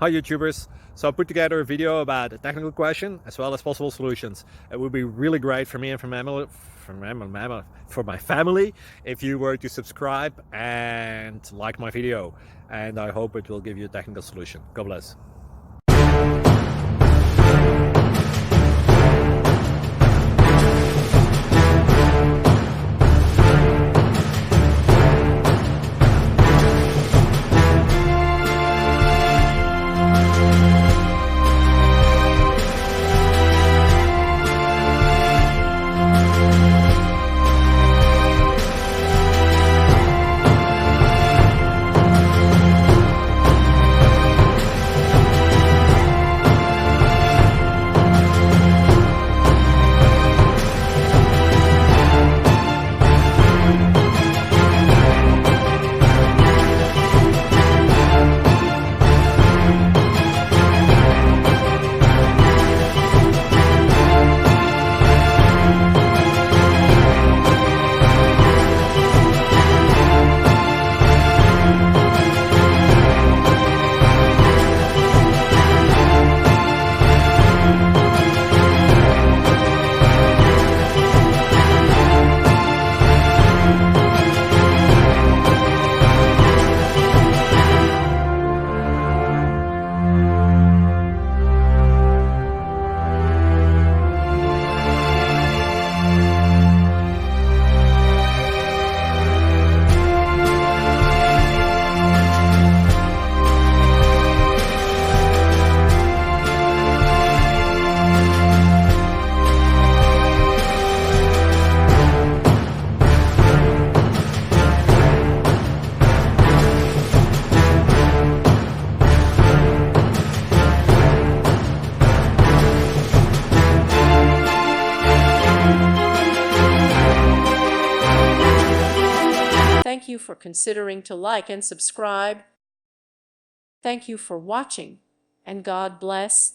Hi YouTubers, so I put together a video about a technical question as well as possible solutions. It would be really great for me and for my family if you were to subscribe and like my video, and I hope it will give you a technical solution. God bless. Thank you for considering to like and subscribe. Thank you for watching, and God bless.